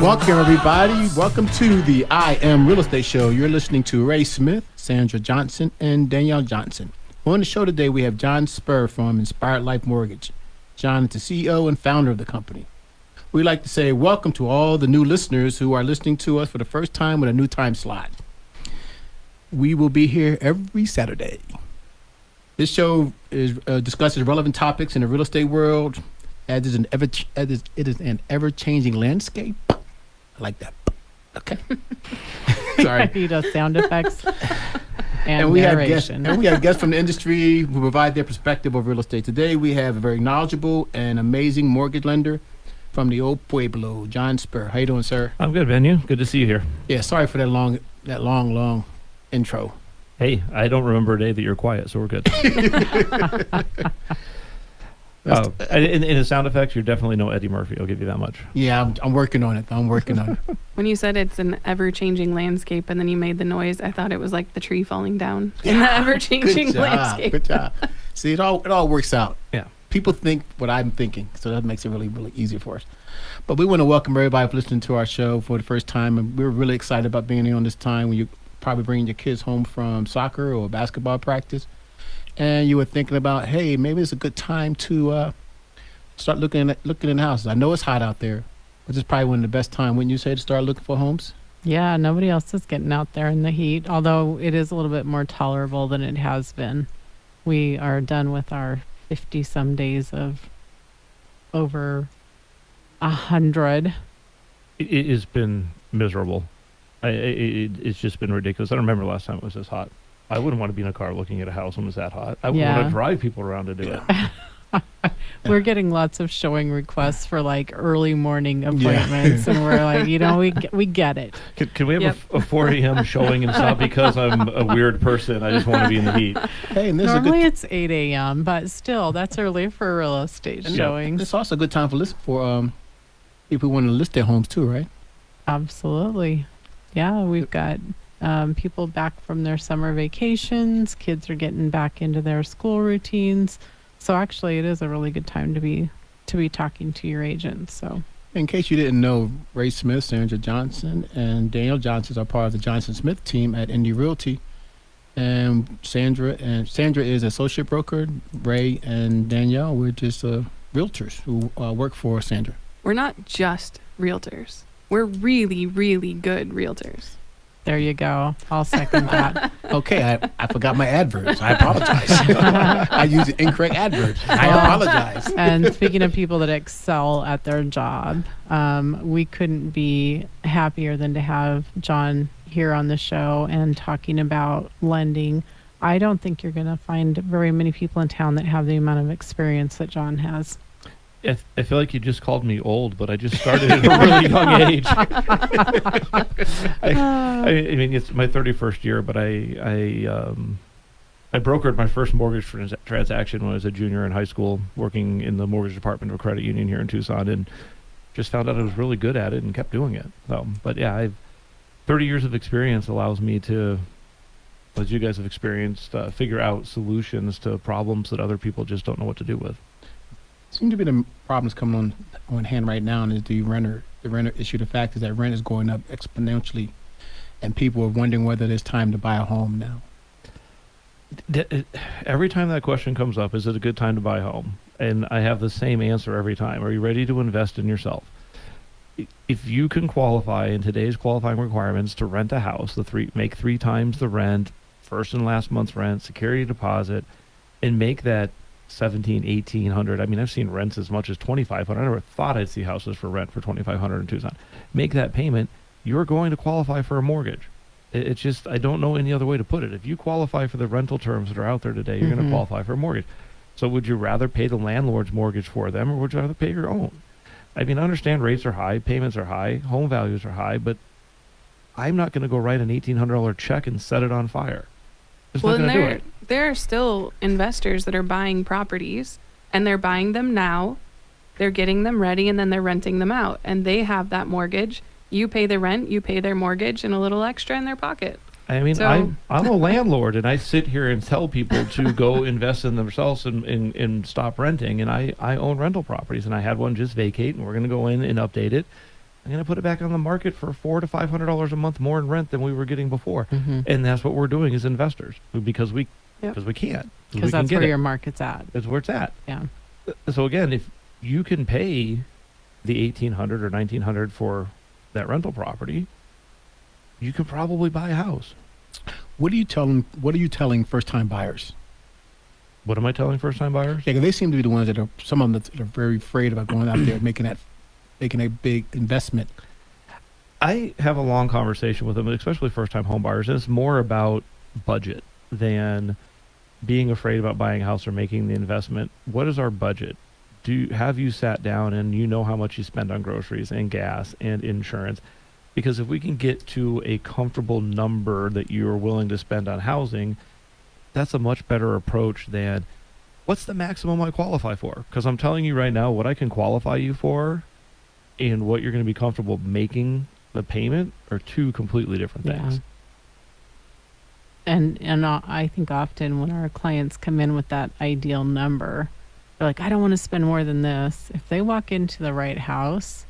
Welcome, everybody. Welcome to the I Am Real Estate Show. You're listening to Ray Smith, Sandra Johnson, and Danielle Johnson. On the show today, we have John Spurr from Inspired Life Mortgage. John is the CEO and founder of the company. We'd like to say welcome to all the new listeners who are listening to us for the first time with a new time slot. We will be here every Saturday. This show discusses relevant topics in the real estate world as it is an ever-changing landscape. I like that. Okay. Sorry. He does sound effects and we narration. have guests from the industry who provide their perspective of real estate. Today we have a very knowledgeable and amazing mortgage lender from the old Pueblo, John Spurr. How you doing, sir? I'm good, man. You? Good to see you here. Yeah, sorry for that long intro. Hey, I don't remember a day that you're quiet, so we're good. In the sound effects, you're definitely no Eddie Murphy. I'll give you that much. Yeah, I'm working on it. When you said it's an ever-changing landscape and then you made the noise, I thought it was like the tree falling down in the ever-changing landscape. Good job. See, it all works out. Yeah. People think what I'm thinking, so that makes it really, really easy for us. But we want to welcome everybody for listening to our show for the first time, and we're really excited about being here on this time when you're probably bringing your kids home from soccer or basketball practice, and you were thinking about, hey, maybe it's a good time to start looking in houses. I know it's hot out there, but it's probably one of the best time, wouldn't you say, to start looking for homes? Yeah, nobody else is getting out there in the heat, although it is a little bit more tolerable than it has been. We are done with our 50-some days of over 100. It has been miserable. It's just been ridiculous. I don't remember the last time it was this hot. I wouldn't want to be in a car looking at a house when it's that hot. I wouldn't want to drive people around to do it. We're getting lots of showing requests for like early morning appointments, and we're like, we get it. Can we have a 4 a.m. showing, and it's not because I'm a weird person. I just want to be in the heat. Hey, and normally it's 8 a.m., but still, that's early for a real estate showing. It's also a good time for people who want to list their homes too, right? Absolutely. Yeah, we've got people back from their summer vacations. Kids are getting back into their school routines. So actually, it is a really good time to be talking to your agent. So, in case you didn't know, Ray Smith, Sandra Johnson, and Danielle Johnson are part of the Johnson Smith team at Indy Realty. And Sandra is associate broker. Ray and Danielle, we're just realtors who work for Sandra. We're not just realtors. We're really, really good realtors. There you go. I'll second that. Okay, I forgot my adverbs. I apologize. I used incorrect adverbs. I apologize. And speaking of people that excel at their job, we couldn't be happier than to have John here on the show and talking about lending. I don't think you're going to find very many people in town that have the amount of experience that John has. I feel like you just called me old, but I just started at a really young age. I mean, it's my 31st year, but I brokered my first mortgage transaction when I was a junior in high school, working in the mortgage department of a credit union here in Tucson, and just found out I was really good at it and kept doing it. So, but yeah, 30 years of experience allows me to, as you guys have experienced, figure out solutions to problems that other people just don't know what to do with. Seem to be the problems coming on hand right now, and is the renter issue. The fact is that rent is going up exponentially, and people are wondering whether it's time to buy a home now. Every time that question comes up, is it a good time to buy a home? And I have the same answer every time. Are you ready to invest in yourself? If you can qualify in today's qualifying requirements to rent a house, make 3 times the rent, first and last month's rent, security deposit, and make that $1,700, $1,800. I mean, I've seen rents as much as $2,500. I never thought I'd see houses for rent for $2,500 in Tucson. Make that payment, you're going to qualify for a mortgage. It's just, I don't know any other way to put it. If you qualify for the rental terms that are out there today, you're going to qualify for a mortgage. So would you rather pay the landlord's mortgage for them, or would you rather pay your own? I mean, I understand rates are high, payments are high, home values are high, but I'm not going to go write an $1,800 check and set it on fire. Just not going to do it. There are still investors that are buying properties, and they're buying them now. They're getting them ready, and then they're renting them out. And they have that mortgage. You pay the rent, you pay their mortgage, and a little extra in their pocket. I mean, I'm a landlord, and I sit here and tell people to go invest in themselves and stop renting. And I own rental properties, and I had one just vacate, and we're going to go in and update it. I'm going to put it back on the market for $400 to $500 a month more in rent than we were getting before. And that's what we're doing as investors because we Yep. because we can't. Because that's where your market's at. That's where it's at. Yeah. So again, if you can pay the $1,800 or $1,900 for that rental property, you could probably buy a house. What are you telling first-time buyers? What am I telling first-time buyers? Yeah, 'cause they seem to be the ones some of them that are very afraid about going out there and making a big investment. I have a long conversation with them, especially first-time home buyers, and it's more about budget than being afraid about buying a house or making the investment. What is our budget? Have you sat down and you know how much you spend on groceries and gas and insurance? Because if we can get to a comfortable number that you're willing to spend on housing, that's a much better approach than what's the maximum I qualify for? Because I'm telling you right now, what I can qualify you for and what you're going to be comfortable making the payment are two completely different things. And I think often when our clients come in with that ideal number, they're like, I don't want to spend more than this. If they walk into the right house,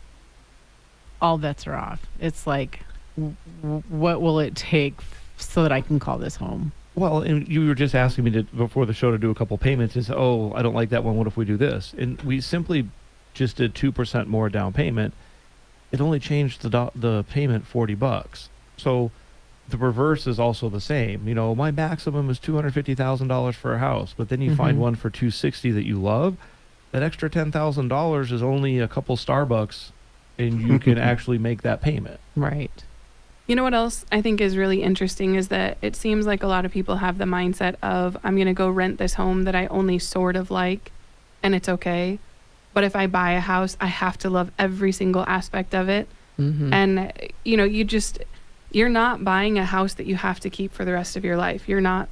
all bets are off. It's like, what will it take so that I can call this home? Well, and you were just asking me before the show to do a couple payments and say, oh, I don't like that one. What if we do this? And we simply just did 2% more down payment. It only changed the payment $40. So the reverse is also the same. You know, my maximum is $250,000 for a house, but then you find one for $260 that you love. That extra $10,000 is only a couple Starbucks, and you can actually make that payment. Right. You know what else I think is really interesting is that it seems like a lot of people have the mindset of, I'm going to go rent this home that I only sort of like, and it's okay. But if I buy a house, I have to love every single aspect of it. And, you know, you're not buying a house that you have to keep for the rest of your life. You're not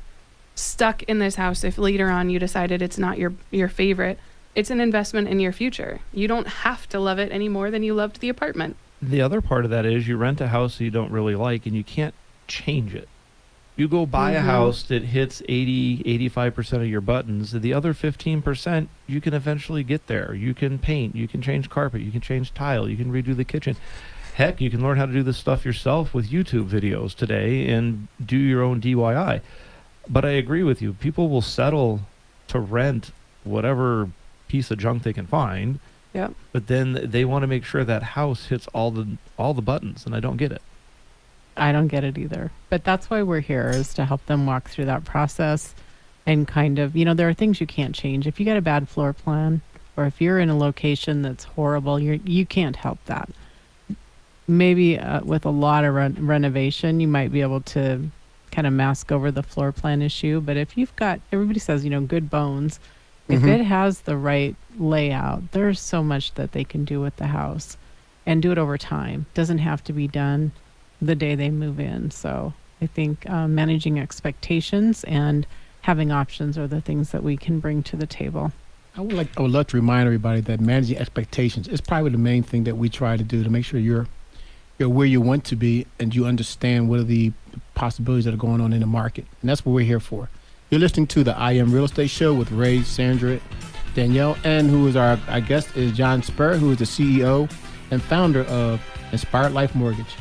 stuck in this house if later on you decided it's not your favorite. It's an investment in your future. You don't have to love it any more than you loved the apartment. The other part of that is you rent a house that you don't really like and you can't change it. You go buy a house that hits 85% of your buttons. The other 15%, you can eventually get there. You can paint, you can change carpet, you can change tile, you can redo the kitchen. Heck, you can learn how to do this stuff yourself with YouTube videos today and do your own DIY. But I agree with you. People will settle to rent whatever piece of junk they can find. Yep. But then they want to make sure that house hits all the buttons, and I don't get it. I don't get it either. But that's why we're here, is to help them walk through that process and kind of, you know, there are things you can't change. If you got a bad floor plan, or if you're in a location that's horrible, you can't help that. Maybe with a lot of renovation, you might be able to kind of mask over the floor plan issue. But if you've got, everybody says, you know, good bones, if it has the right layout, there's so much that they can do with the house and do it over time. Doesn't have to be done the day they move in. So I think managing expectations and having options are the things that we can bring to the table. I would love to remind everybody that managing expectations is probably the main thing that we try to do to make sure you're where you want to be and you understand what are the possibilities that are going on in the market. And that's what we're here for. You're listening to the I Am Real Estate Show with Ray, Sandra, Danielle, and who is our guest is John Spurr, who is the CEO and founder of Inspired Life Mortgage.